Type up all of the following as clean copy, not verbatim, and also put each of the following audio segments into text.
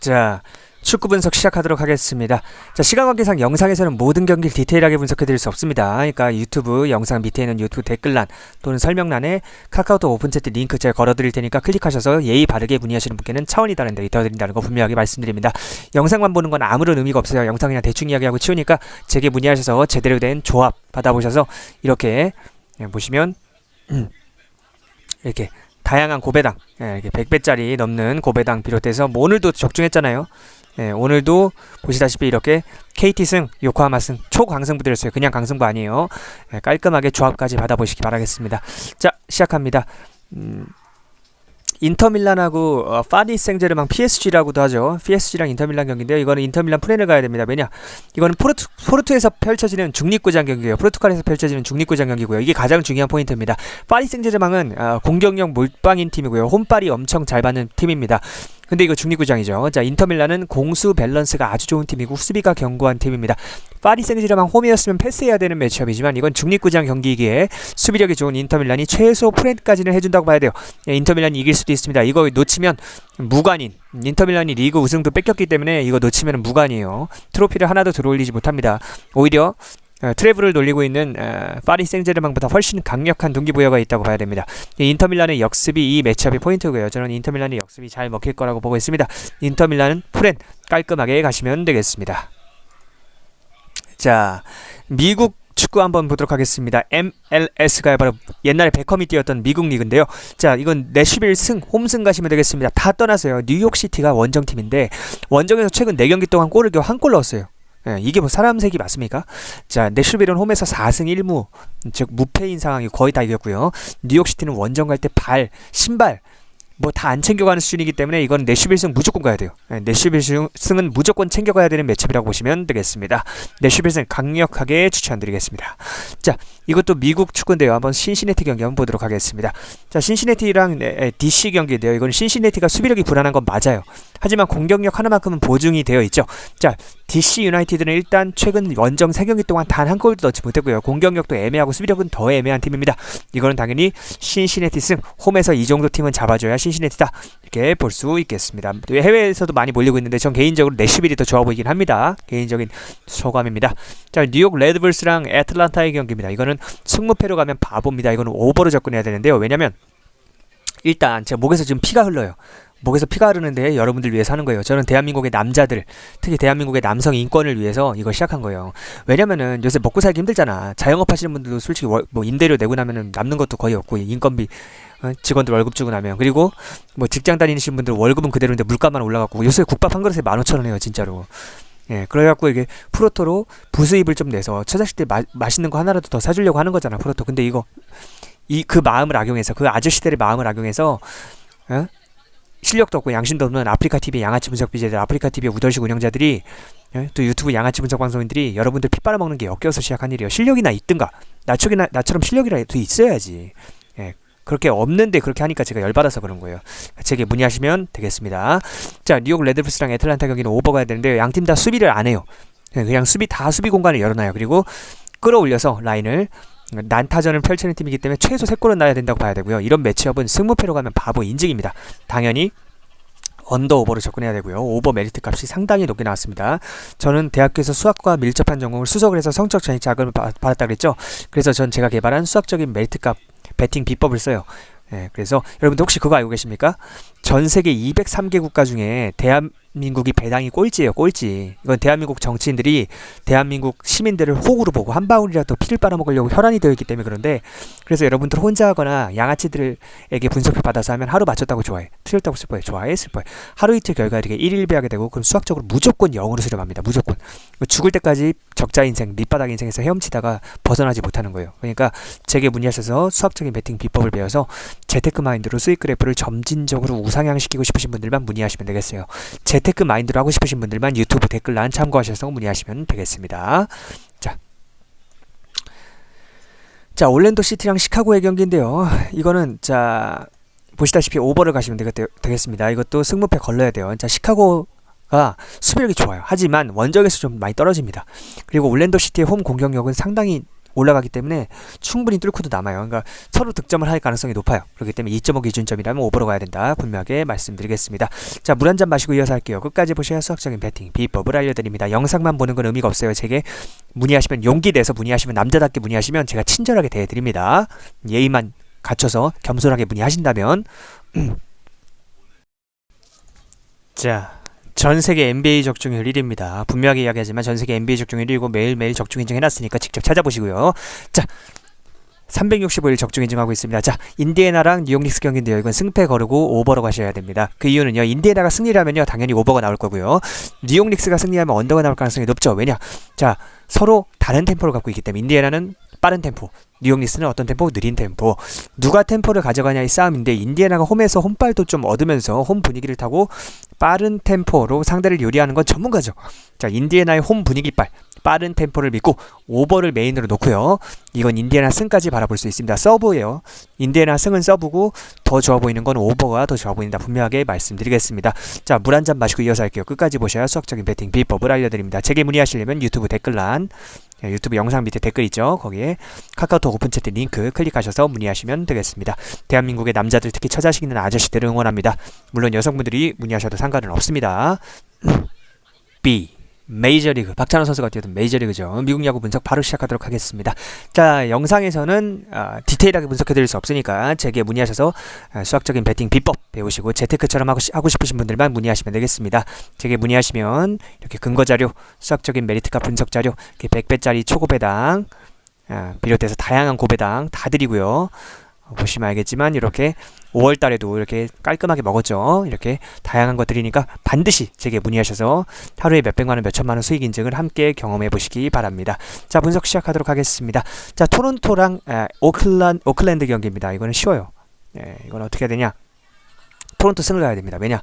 자, 축구 분석 시작하도록 하겠습니다. 자, 시간 관계상 영상에서는 모든 경기를 디테일하게 분석해드릴 수 없습니다. 그러니까 유튜브 영상 밑에 있는 유튜브 댓글란 또는 설명란에 카카오톡 오픈채트 링크 제가 걸어드릴 테니까 클릭하셔서 예의 바르게 문의하시는 분께는 차원이 다른 데이터 드린다는 거 분명하게 말씀드립니다. 영상만 보는 건 아무런 의미가 없어요. 영상 그냥 대충 이야기하고 치우니까 제게 문의하셔서 제대로 된 조합 받아보셔서 이렇게 보시면 이렇게 다양한 고배당, 이렇게 100배짜리 넘는 고배당 비롯해서 뭐 오늘도 적중했잖아요. 오늘도 보시다시피 이렇게 KT승, 요코하마승, 초강승부 들었어요. 그냥 강승부 아니에요. 깔끔하게 조합까지 받아보시기 바라겠습니다. 자, 시작합니다. 인터밀란하고 파리 생제르맹 PSG라고도 하죠. PSG랑 인터밀란 경기인데요. 이거는 인터밀란 프렌을 가야 됩니다. 왜냐? 이거는 포르투에서 펼쳐지는 중립구장 경기예요. 포르투갈에서 펼쳐지는 중립구장 경기고요. 이게 가장 중요한 포인트입니다. 파리 생제르맹은 공격력 몰빵인 팀이고요. 홈발이 엄청 잘 받는 팀입니다. 근데 이거 중립구장이죠. 자, 인터밀란은 공수 밸런스가 아주 좋은 팀이고 수비가 견고한 팀입니다. 파리 생제르맹 홈이었으면 패스해야 되는 매치업이지만 이건 중립구장 경기이기에 수비력이 좋은 인터밀란이 최소 프렌까지는 해준다고 봐야 돼요. 인터밀란이 이길 수도 있습니다. 이거 놓치면 무관인, 인터밀란이 리그 우승도 뺏겼기 때문에 이거 놓치면 무관이에요. 트로피를 하나도 들어올리지 못합니다. 오히려 트래블을 놀리고 있는 파리 생제르맹보다 훨씬 강력한 동기부여가 있다고 봐야 됩니다. 인터밀란의 역습이 이 매치업의 포인트고요. 저는 인터밀란의 역습이 잘 먹힐 거라고 보고 있습니다. 인터밀란은 프렌 깔끔하게 가시면 되겠습니다. 자, 미국 축구 한번 보도록 하겠습니다. MLS가 바로 옛날에 베컴이 뛰었던 미국 리그인데요. 자, 이건 내슈빌 승, 홈승 가시면 되겠습니다. 다 떠나서요. 뉴욕시티가 원정팀인데 원정에서 최근 4경기 동안 골을 겨우 한 골 넣었어요. 이게 뭐 사람 색이 맞습니까? 자, 내슈빌은 홈에서 4승 1무, 즉 무패인 상황이 거의 다 이겼고요. 뉴욕시티는 원정 갈 때 신발 뭐 다 안 챙겨가는 수준이기 때문에 이건 내슈빌 승 무조건 가야 돼요. 내슈빌 승은 무조건 챙겨가야 되는 매치업이라고 보시면 되겠습니다. 내슈빌 승 강력하게 추천드리겠습니다. 자, 이것도 미국 축구인데요. 한번 신시내티 경기 한번 보도록 하겠습니다. 자, 신시내티랑 DC 경기인데요. 이건 신시내티가 수비력이 불안한 건 맞아요. 하지만 공격력 하나만큼은 보증이 되어 있죠. 자, DC 유나이티드는 일단 최근 원정 3경기 동안 단 한 골도 넣지 못했고요. 공격력도 애매하고 수비력은 더 애매한 팀입니다. 이거는 당연히 신시내티 승, 홈에서 이 정도 팀은 잡아줘야 신시내티다 이렇게 볼 수 있겠습니다. 해외에서도 많이 몰리고 있는데 전 개인적으로 내슈빌이 더 좋아 보이긴 합니다. 개인적인 소감입니다. 자, 뉴욕 레드불스랑 애틀란타의 경기입니다. 이거는 승무패로 가면 바보입니다. 이거는 오버로 접근해야 되는데요. 왜냐면 일단 제 목에서 지금 피가 흘러요. 목에서 피가 흐르는데 여러분들 위해서 하는 거예요. 저는 대한민국의 남자들, 특히 대한민국의 남성 인권을 위해서 이걸 시작한 거예요. 왜냐면은 요새 먹고 살기 힘들잖아. 자영업 하시는 분들도 솔직히 뭐 임대료 내고 나면은 남는 것도 거의 없고 인건비, 직원들 월급 주고 나면, 그리고 뭐 직장 다니시는 분들 월급은 그대로인데 물가만 올라갔고 요새 국밥 한 그릇에 15,000원이에요 진짜로. 그래갖고 이게 프로토로 부수입을 좀 내서 처자식들 맛있는 거 하나라도 더 사주려고 하는 거잖아 프로토. 근데 이거 그 마음을 악용해서, 그 아저씨들의 마음을 악용해서 실력도 없고 양심도 없는 아프리카TV 양아치 분석 BJ들, 아프리카TV 우덜식 운영자들이, 또 유튜브 양아치 분석 방송인들이 여러분들 피 빨아먹는 게 역겨워서 시작한 일이에요. 실력이나 있든가, 나처럼 실력이라도 있어야지. 그렇게 없는데 그렇게 하니까 제가 열받아서 그런 거예요. 제게 문의하시면 되겠습니다. 자, 뉴욕 레드불스랑 애틀란타 경기는 오버 가야 되는데 양팀 다 수비를 안 해요. 그냥 수비 공간을 열어놔요. 그리고 끌어올려서 라인을 난타전을 펼치는 팀이기 때문에 최소 3골은 나야 된다고 봐야 되고요. 이런 매치업은 승무패로 가면 바보 인증입니다. 당연히 언더 오버로 접근해야 되고요. 오버 메리트 값이 상당히 높게 나왔습니다. 저는 대학교에서 수학과 밀접한 전공을 수석을 해서 성적 자금을 받았다 그랬죠. 그래서 전 제가 개발한 수학적인 메리트 값 배팅 비법을 써요. 그래서 여러분들 혹시 그거 알고 계십니까? 전 세계 203개 국가 중에 대한민국이 배당이 꼴찌예요. 꼴찌. 이건 대한민국 정치인들이 대한민국 시민들을 호구로 보고 한 방울이라도 피를 빨아먹으려고 혈안이 되어 있기 때문에 그런데, 그래서 여러분들 혼자 하거나 양아치들에게 분석을 받아서 하면 하루 맞췄다고 좋아해, 틀렸다고 슬퍼해, 좋아해, 슬퍼해. 하루 이틀 결과 이렇게 1일비하게 되고 그럼 수학적으로 무조건 0으로 수렴합니다. 무조건. 죽을 때까지 적자 인생, 밑바닥 인생에서 헤엄치다가 벗어나지 못하는 거예요. 그러니까 제게 문의하셔서 수학적인 배팅 비법을 배워서 재테크 마인드로 수익 그래프를 점진적으로 우상향시키고 싶으신 분들만 문의하시면 되겠어요. 재테크 마인드로 하고 싶으신 분들만 유튜브 댓글란 참고하셔서 문의하시면 되겠습니다. 자, 올랜도 시티랑 시카고의 경기인데요. 이거는 자, 보시다시피 오버를 가시면 되겠습니다. 이것도 승무패 걸러야 돼요. 자, 시카고가 수비력이 좋아요. 하지만 원정에서 좀 많이 떨어집니다. 그리고 올랜도 시티의 홈 공격력은 상당히 올라가기 때문에 충분히 뚫고도 남아요. 그러니까 서로 득점을 할 가능성이 높아요. 그렇기 때문에 2.5 기준점이라면 오버로 가야 된다. 분명하게 말씀드리겠습니다. 자, 물 한 잔 마시고 이어서 할게요. 끝까지 보셔야 수학적인 배팅 비법을 알려드립니다. 영상만 보는 건 의미가 없어요. 제게 문의하시면, 용기 내서 문의하시면, 남자답게 문의하시면 제가 친절하게 대해드립니다. 예의만 갖춰서 겸손하게 문의하신다면. 자, 전세계 NBA 적중률 1위입니다. 분명하게 이야기하지만 전세계 NBA 적중률 1위고 매일매일 적중 인증해놨으니까 직접 찾아보시고요. 자, 365일 적중 인증하고 있습니다. 자, 인디애나랑 뉴욕 닉스 경기인데요. 이건 승패 거르고 오버로 가셔야 됩니다. 그 이유는요, 인디애나가 승리하면요 당연히 오버가 나올 거고요. 뉴욕 닉스가 승리하면 언더가 나올 가능성이 높죠. 왜냐? 자, 서로 다른 템포를 갖고 있기 때문에 인디애나는 빠른 템포, 뉴욕 닉스는 어떤 템포? 느린 템포. 누가 템포를 가져가냐의 싸움인데, 인디애나가 홈에서 홈발도 좀 얻으면서 홈 분위기를 타고 빠른 템포로 상대를 요리하는 건 전문가죠. 자, 인디애나의 홈 분위기빨, 빠른 템포를 믿고 오버를 메인으로 놓고요. 이건 인디애나 승까지 바라볼 수 있습니다. 서브예요. 인디애나 승은 서브고 더 좋아 보이는 건 오버가 더 좋아 보인다. 분명하게 말씀드리겠습니다. 자, 물 한 잔 마시고 이어서 할게요. 끝까지 보셔야 수학적인 배팅 비법을 알려드립니다. 제게 문의하시려면 유튜브 댓글란, 유튜브 영상 밑에 댓글 있죠. 거기에 카카오톡 오픈 채팅 링크 클릭하셔서 문의하시면 되겠습니다. 대한민국의 남자들, 특히 처자식 있는 아저씨들을 응원합니다. 물론 여성분들이 문의하셔도 상관은 없습니다. B 메이저리그, 박찬호 선수가 뛰었던 메이저리그죠. 미국 야구 분석 바로 시작하도록 하겠습니다. 자, 영상에서는 디테일하게 분석해드릴 수 없으니까 제게 문의하셔서 수학적인 배팅 비법 배우시고 재테크처럼 하고 싶으신 분들만 문의하시면 되겠습니다. 제게 문의하시면 이렇게 근거자료, 수학적인 메리트값 분석자료, 이렇게 100배짜리 초고배당 비롯해서 다양한 고배당 다 드리고요. 보시면 알겠지만 이렇게 5월달에도 이렇게 깔끔하게 먹었죠. 이렇게 다양한 것 드리니까 반드시 제게 문의하셔서 하루에 몇백만원 몇천만원 수익 인증을 함께 경험해 보시기 바랍니다. 자, 분석 시작하도록 하겠습니다. 자, 토론토랑 오클랜드 경기입니다. 이거는 쉬워요. 이건 어떻게 해야 되냐, 토론토 승을 가야 됩니다. 왜냐,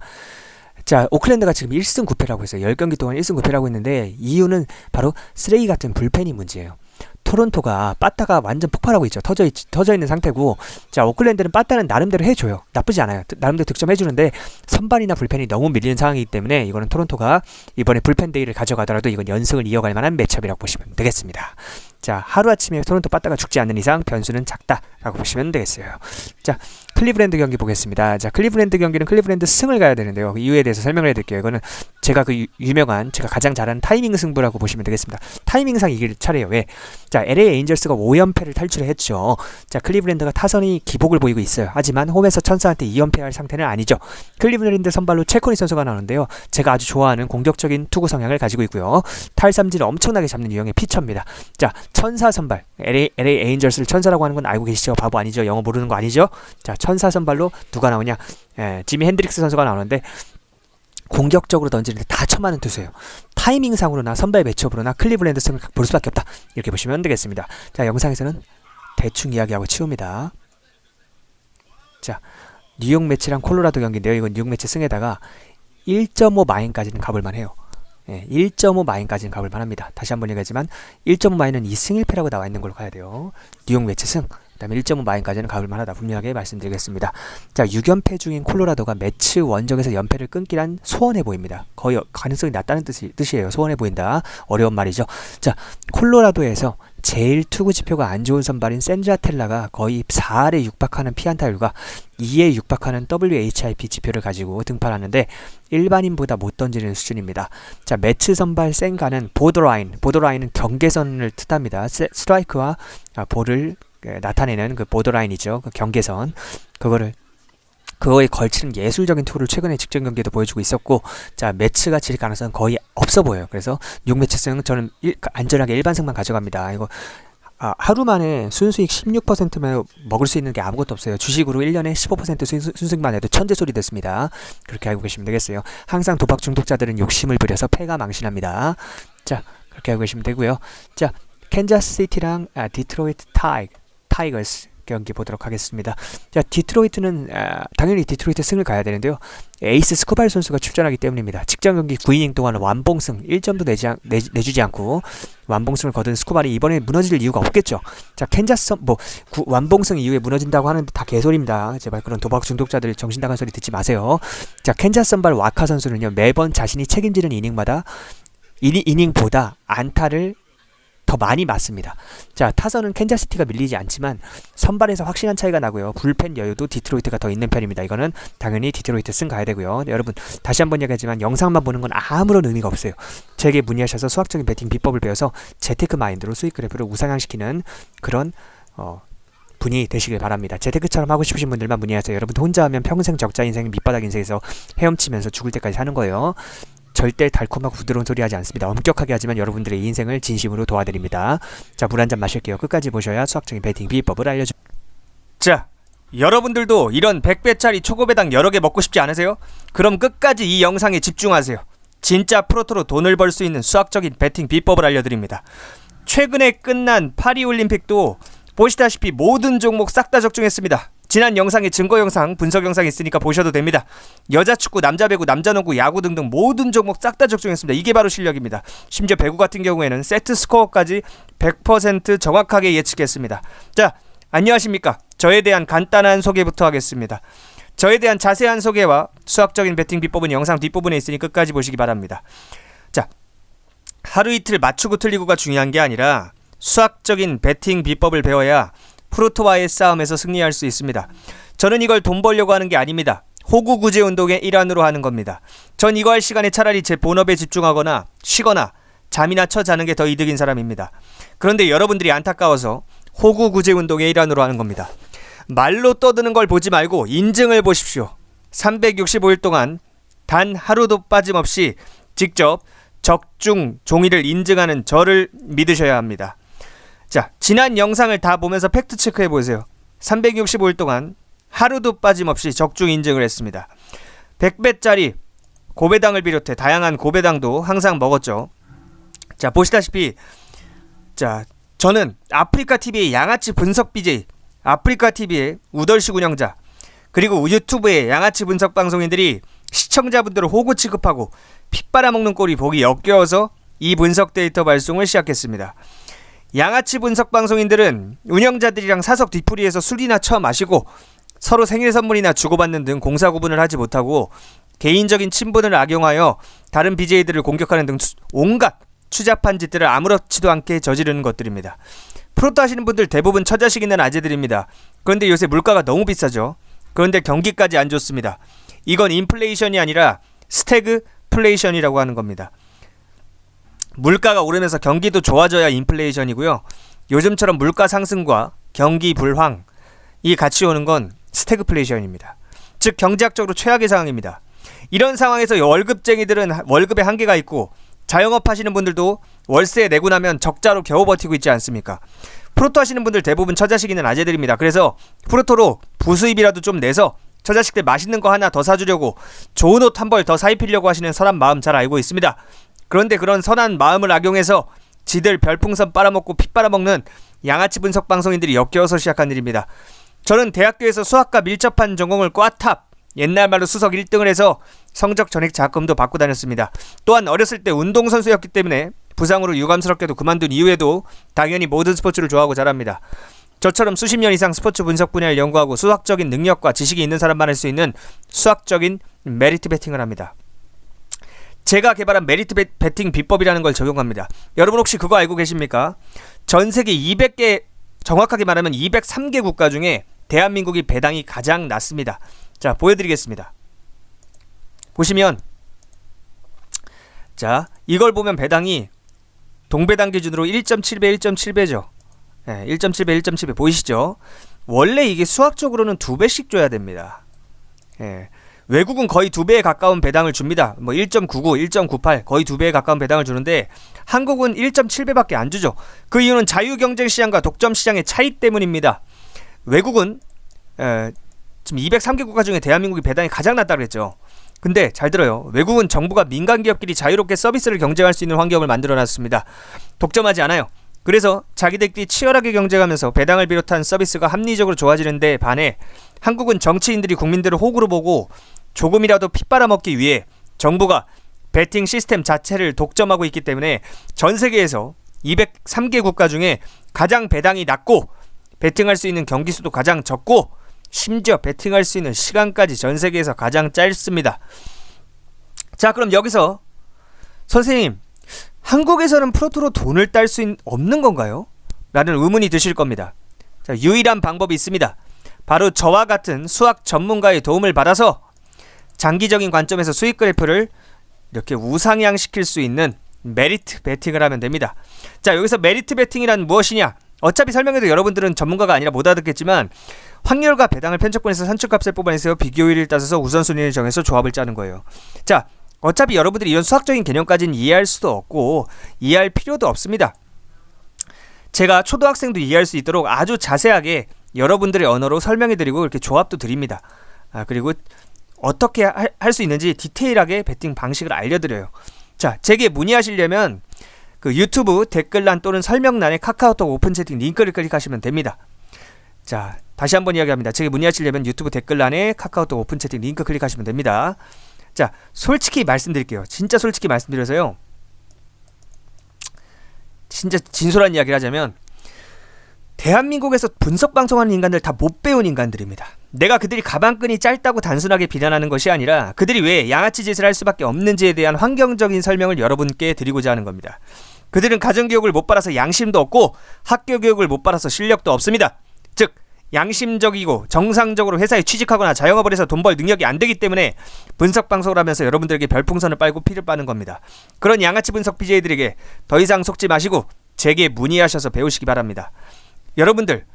자, 오클랜드가 지금 1승 9패라고 했어요. 10경기 동안 1승 9패라고 했는데 이유는 바로 쓰레기 같은 불펜이 문제예요. 토론토가 빠따가 완전 폭발하고 있죠. 터져 있는 상태고, 자, 오클랜드는 빠따는 나름대로 해줘요. 나쁘지 않아요. 나름대로 득점해주는데 선발이나 불펜이 너무 밀리는 상황이기 때문에 이거는 토론토가 이번에 불펜 데이를 가져가더라도 이건 연승을 이어갈 만한 매첩이라고 보시면 되겠습니다. 자, 하루아침에 토론토 빠따가 죽지 않는 이상 변수는 작다라고 보시면 되겠어요. 자, 클리브랜드 경기 보겠습니다. 자, 클리브랜드 경기는 클리브랜드 승을 가야 되는데요. 그 이유에 대해서 설명을 해드릴게요. 이거는 제가 그 유명한, 제가 가장 잘하는 타이밍 승부라고 보시면 되겠습니다. 타이밍상 이길 차례예요. 왜? 자, LA 에인절스가 5연패를 탈출했죠. 자, 클리브랜드가 타선이 기복을 보이고 있어요. 하지만 홈에서 천사한테 2연패할 상태는 아니죠. 클리브랜드 선발로 체코니 선수가 나오는데요. 제가 아주 좋아하는 공격적인 투구 성향을 가지고 있고요. 탈삼진을 엄청나게 잡는 유형의 피처입니다. 자, 천사 선발, LA 에인절스를 천사라고 하는 건 알고 계시죠? 바보 아니죠? 영어 모르는 거 아니죠? 자, 천사 선발로 누가 나오냐? 지미 핸드릭스 선수가 나오는데 공격적으로 던지는데 다 처맞는 투수예요. 타이밍상으로나 선발 매치업으로나 클리블랜드 승을 볼 수밖에 없다. 이렇게 보시면 되겠습니다. 자, 영상에서는 대충 이야기하고 치웁니다. 자, 뉴욕 매치랑 콜로라도 경기인데요. 이건 뉴욕 매치 승에다가 1.5 마인까지는 가볼만 해요. 1.5 마인까지는 가볼만 합니다. 다시 한번 얘기하지만 1.5 마인은 2승 1패라고 나와 있는 걸로 가야 돼요. 뉴욕 매치 승, 그 다음에 1.5 마인까지는 가볼만 하다. 분명하게 말씀드리겠습니다. 자, 6연패 중인 콜로라도가 매치 원정에서 연패를 끊기란 소원해 보입니다. 거의 가능성이 낮다는 뜻이에요. 소원해 보인다. 어려운 말이죠. 자, 콜로라도에서 제일 투구 지표가 안 좋은 선발인 샌자텔라가 거의 4할에 육박하는 피안타율과 2에 육박하는 WHIP 지표를 가지고 등판하는데 일반인보다 못 던지는 수준입니다. 자, 매치 선발 센가는 보더라인은 경계선을 뜻합니다. 스트라이크와 볼을 나타내는 그 보더라인이죠. 그 경계선, 그거에 걸치는 예술적인 투구를 최근에 직전 경기에도 보여주고 있었고, 자, 매치가 질 가능성은 거의 없어 보여요. 그래서 6매치승 저는 안전하게 일반승만 가져갑니다. 이거 하루 만에 순수익 16%만 먹을 수 있는 게 아무것도 없어요. 주식으로 1년에 15% 순수익만 해도 천재 소리 됐습니다. 그렇게 알고 계시면 되겠어요. 항상 도박 중독자들은 욕심을 부려서 패가 망신합니다. 자, 그렇게 알고 계시면 되고요. 자, 캔자스시티랑 디트로이트 타이거스 경기 보도록 하겠습니다. 자, 디트로이트는 당연히 디트로이트 승을 가야 되는데요. 에이스 스코발 선수가 출전하기 때문입니다. 직전 경기 9이닝 동안 완봉승 1점도 내주지 않고 완봉승을 거둔 스코발이 이번에 무너질 이유가 없겠죠. 자, 캔자스 완봉승 이후에 무너진다고 하는데 다 개소리입니다. 제발 그런 도박 중독자들 정신 나간 소리 듣지 마세요. 자, 캔자스 선발 와카 선수는요, 매번 자신이 책임지는 이닝보다 안타를 더 많이 맞습니다. 자, 타선은 캔자스시티가 밀리지 않지만 선발에서 확실한 차이가 나고요. 불펜 여유도 디트로이트가 더 있는 편입니다. 이거는 당연히 디트로이트 승 가야 되고요. 여러분 다시 한번 얘기하지만 영상만 보는 건 아무런 의미가 없어요. 제게 문의하셔서 수학적인 배팅 비법을 배워서 재테크 마인드로 수익 그래프를 우상향시키는 그런 분이 되시길 바랍니다. 재테크처럼 하고 싶으신 분들만 문의하세요. 여러분 혼자 하면 평생 적자 인생 밑바닥 인생에서 헤엄치면서 죽을 때까지 사는 거예요. 절대 달콤하고 부드러운 소리 하지 않습니다. 엄격하게 하지만 여러분들의 인생을 진심으로 도와드립니다. 자, 물 한 잔 마실게요. 끝까지 보셔야 수학적인 배팅 비법을 알려줍니다. 자, 여러분들도 이런 100배짜리 초고배당 여러 개 먹고 싶지 않으세요? 그럼 끝까지 이 영상에 집중하세요. 진짜 프로토로 돈을 벌 수 있는 수학적인 배팅 비법을 알려드립니다. 최근에 끝난 파리올림픽도 보시다시피 모든 종목 싹 다 적중했습니다. 지난 영상에 증거 영상, 분석 영상 있으니까 보셔도 됩니다. 여자 축구, 남자 배구, 남자 농구, 야구 등등 모든 종목 싹 다 적중했습니다. 이게 바로 실력입니다. 심지어 배구 같은 경우에는 세트 스코어까지 100% 정확하게 예측했습니다. 자, 안녕하십니까? 저에 대한 간단한 소개부터 하겠습니다. 저에 대한 자세한 소개와 수학적인 배팅 비법은 영상 뒷부분에 있으니 끝까지 보시기 바랍니다. 자, 하루 이틀 맞추고 틀리고가 중요한 게 아니라 수학적인 배팅 비법을 배워야 프로토와의 싸움에서 승리할 수 있습니다. 저는 이걸 돈 벌려고 하는 게 아닙니다. 호구 구제 운동의 일환으로 하는 겁니다. 전 이거 할 시간에 차라리 제 본업에 집중하거나 쉬거나 잠이나 쳐 자는 게 더 이득인 사람입니다. 그런데 여러분들이 안타까워서 호구 구제 운동의 일환으로 하는 겁니다. 말로 떠드는 걸 보지 말고 인증을 보십시오. 365일 동안 단 하루도 빠짐없이 직접 적중 종이를 인증하는 저를 믿으셔야 합니다. 자, 지난 영상을 다 보면서 팩트 체크해 보세요. 365일 동안 하루도 빠짐없이 적중 인증을 했습니다. 100배짜리 고배당을 비롯해 다양한 고배당도 항상 먹었죠. 자, 보시다시피 자, 저는 아프리카TV의 양아치 분석 BJ, 아프리카TV의 우덜식 운영자, 그리고 유튜브의 양아치 분석 방송인들이 시청자분들을 호구 취급하고 피 빨아먹는 꼴이 보기 역겨워서 이 분석 데이터 발송을 시작했습니다. 양아치 분석 방송인들은 운영자들이랑 사석 뒤풀이에서 술이나 처마시고 서로 생일 선물이나 주고받는 등 공사 구분을 하지 못하고 개인적인 친분을 악용하여 다른 BJ들을 공격하는 등 온갖 추잡한 짓들을 아무렇지도 않게 저지르는 것들입니다. 프로토 하시는 분들 대부분 처자식 있는 아재들입니다. 그런데 요새 물가가 너무 비싸죠. 그런데 경기까지 안 좋습니다. 이건 인플레이션이 아니라 스태그플레이션이라고 하는 겁니다. 물가가 오르면서 경기도 좋아져야 인플레이션이고요. 요즘처럼 물가 상승과 경기 불황이 같이 오는 건 스태그플레이션입니다. 즉 경제학적으로 최악의 상황입니다. 이런 상황에서 월급쟁이들은 월급에 한계가 있고 자영업 하시는 분들도 월세 내고 나면 적자로 겨우 버티고 있지 않습니까? 프로토 하시는 분들 대부분 처자식 있는 아재들입니다. 그래서 프로토로 부수입이라도 좀 내서 처자식들 맛있는 거 하나 더 사주려고 좋은 옷 한 벌 더 사입히려고 하시는 선한 마음 잘 알고 있습니다. 그런데 그런 선한 마음을 악용해서 지들 별풍선 빨아먹고 피 빨아먹는 양아치 분석 방송인들이 역겨워서 시작한 일입니다. 저는 대학교에서 수학과 밀접한 전공을 꽈탑, 옛날 말로 수석 1등을 해서 성적 전액 장학금도 받고 다녔습니다. 또한 어렸을 때 운동선수였기 때문에 부상으로 유감스럽게도 그만둔 이후에도 당연히 모든 스포츠를 좋아하고 자랍니다. 저처럼 수십 년 이상 스포츠 분석 분야를 연구하고 수학적인 능력과 지식이 있는 사람만 할 수 있는 수학적인 메리트 배팅을 합니다. 제가 개발한 메리트 배팅 비법이라는 걸 적용합니다. 여러분 혹시 그거 알고 계십니까? 전 세계 200개, 정확하게 말하면 203개 국가 중에 대한민국이 배당이 가장 낮습니다. 자, 보여드리겠습니다. 보시면 자, 이걸 보면 배당이 동배당 기준으로 1.7배 1.7배죠. 1.7배 1.7배 보이시죠? 원래 이게 수학적으로는 2배씩 줘야 됩니다. 외국은 거의 2배에 가까운 배당을 줍니다. 뭐 1.99, 1.98 거의 2배에 가까운 배당을 주는데 한국은 1.7배밖에 안 주죠. 그 이유는 자유경쟁시장과 독점시장의 차이 때문입니다. 외국은 지금 203개 국가 중에 대한민국이 배당이 가장 낮다고 그랬죠. 근데 잘 들어요. 외국은 정부가 민간기업끼리 자유롭게 서비스를 경쟁할 수 있는 환경을 만들어놨습니다. 독점하지 않아요. 그래서 자기들끼리 치열하게 경쟁하면서 배당을 비롯한 서비스가 합리적으로 좋아지는 데 반해 한국은 정치인들이 국민들을 호구로 보고 조금이라도 피 빨아먹기 위해 정부가 배팅 시스템 자체를 독점하고 있기 때문에 전 세계에서 203개 국가 중에 가장 배당이 낮고 배팅할 수 있는 경기 수도 가장 적고 심지어 배팅할 수 있는 시간까지 전 세계에서 가장 짧습니다. 자, 그럼 여기서 선생님, 한국에서는 프로토로 돈을 딸 수 없는 건가요? 라는 의문이 드실 겁니다. 자, 유일한 방법이 있습니다. 바로 저와 같은 수학 전문가의 도움을 받아서 장기적인 관점에서 수익 그래프를 이렇게 우상향시킬 수 있는 메리트 베팅을 하면 됩니다. 자, 여기서 메리트 베팅이란 무엇이냐? 어차피 설명해도 여러분들은 전문가가 아니라 못 알아듣겠지만 확률과 배당을 편측분해서 산출값을 뽑아내서 비교율을 따져서 우선순위를 정해서 조합을 짜는 거예요. 자, 어차피 여러분들이 이런 수학적인 개념까지는 이해할 수도 없고 이해할 필요도 없습니다. 제가 초등학생도 이해할 수 있도록 아주 자세하게 여러분들의 언어로 설명해드리고 이렇게 조합도 드립니다. 그리고 어떻게 할 수 있는지 디테일하게 베팅 방식을 알려드려요. 자, 제게 문의하시려면 그 유튜브 댓글란 또는 설명란에 카카오톡 오픈 채팅 링크를 클릭하시면 됩니다. 자, 다시 한번 이야기합니다. 제게 문의하시려면 유튜브 댓글란에 카카오톡 오픈 채팅 링크 클릭하시면 됩니다. 자, 솔직히 말씀드릴게요. 진짜 솔직히 말씀드려서요. 진짜 진솔한 이야기를 하자면 대한민국에서 분석방송하는 인간들 다 못 배운 인간들입니다. 내가 그들이 가방끈이 짧다고 단순하게 비난하는 것이 아니라 그들이 왜 양아치 짓을 할 수밖에 없는지에 대한 환경적인 설명을 여러분께 드리고자 하는 겁니다. 그들은 가정교육을 못 받아서 양심도 없고 학교교육을 못 받아서 실력도 없습니다. 즉 양심적이고 정상적으로 회사에 취직하거나 자영업을 해서 돈 벌 능력이 안 되기 때문에 분석방송을 하면서 여러분들에게 별풍선을 빨고 피를 빠는 겁니다. 그런 양아치 분석 BJ들에게 더 이상 속지 마시고 제게 문의하셔서 배우시기 바랍니다. 여러분들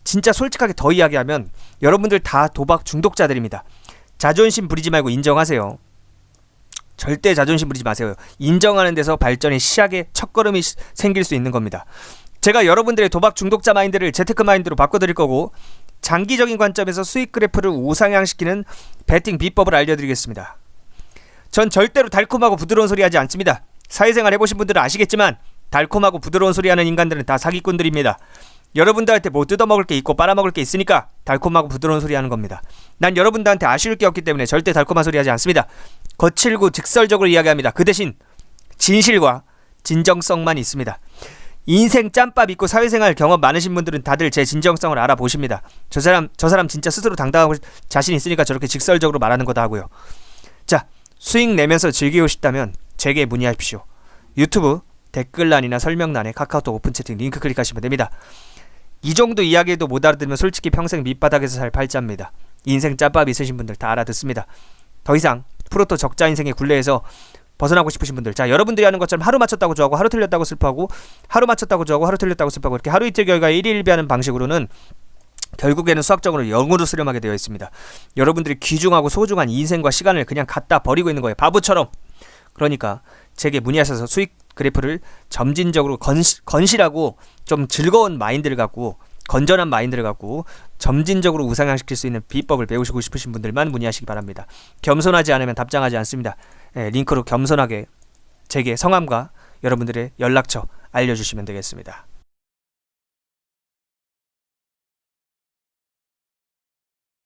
진짜 솔직하게 더 이야기하면 여러분들 다 도박 중독자들입니다. 자존심 부리지 말고 인정하세요. 절대 자존심 부리지 마세요. 인정하는 데서 발전의 시작의 첫걸음이 생길 수 있는 겁니다. 제가 여러분들의 도박 중독자 마인드를 재테크 마인드로 바꿔드릴 거고 장기적인 관점에서 수익 그래프를 우상향시키는 베팅 비법을 알려드리겠습니다. 전 절대로 달콤하고 부드러운 소리 하지 않습니다. 사회생활 해보신 분들은 아시겠지만 달콤하고 부드러운 소리 하는 인간들은 다 사기꾼들입니다. 여러분들한테 뭐 뜯어먹을 게 있고 빨아먹을 게 있으니까 달콤하고 부드러운 소리 하는 겁니다. 난 여러분들한테 아쉬울 게 없기 때문에 절대 달콤한 소리 하지 않습니다. 거칠고 직설적으로 이야기합니다. 그 대신 진실과 진정성만 있습니다. 인생 짬밥 있고 사회생활 경험 많으신 분들은 다들 제 진정성을 알아보십니다. 저 사람 진짜 스스로 당당하고 자신 있으니까 저렇게 직설적으로 말하는 거다 하고요. 자, 수익 내면서 즐기고 싶다면 제게 문의하십시오. 유튜브 댓글란이나 설명란에 카카오톡 오픈 채팅 링크 클릭하시면 됩니다. 이 정도 이야기도 못 알아들으면 솔직히 평생 밑바닥에서 살 팔자입니다. 인생 짬밥 있으신 분들 다 알아듣습니다. 더 이상 프로토 적자 인생의 굴레에서 벗어나고 싶으신 분들, 자, 여러분들이 하는 것처럼 하루 맞췄다고 좋아하고 하루 틀렸다고 슬퍼하고 하루 맞췄다고 좋아하고 하루 틀렸다고 슬퍼하고 이렇게 하루 이틀 결과에 일일비하는 방식으로는 결국에는 수학적으로 0으로 수렴하게 되어 있습니다. 여러분들이 귀중하고 소중한 인생과 시간을 그냥 갖다 버리고 있는 거예요. 바보처럼. 그러니까 제게 문의하셔서 수익 그래프를 점진적으로 건실하고 좀 즐거운 마인드를 갖고 건전한 마인드를 갖고 점진적으로 우상향시킬 수 있는 비법을 배우시고 싶으신 분들만 문의하시기 바랍니다. 겸손하지 않으면 답장하지 않습니다. 링크로 겸손하게 제게 성함과 여러분들의 연락처 알려주시면 되겠습니다.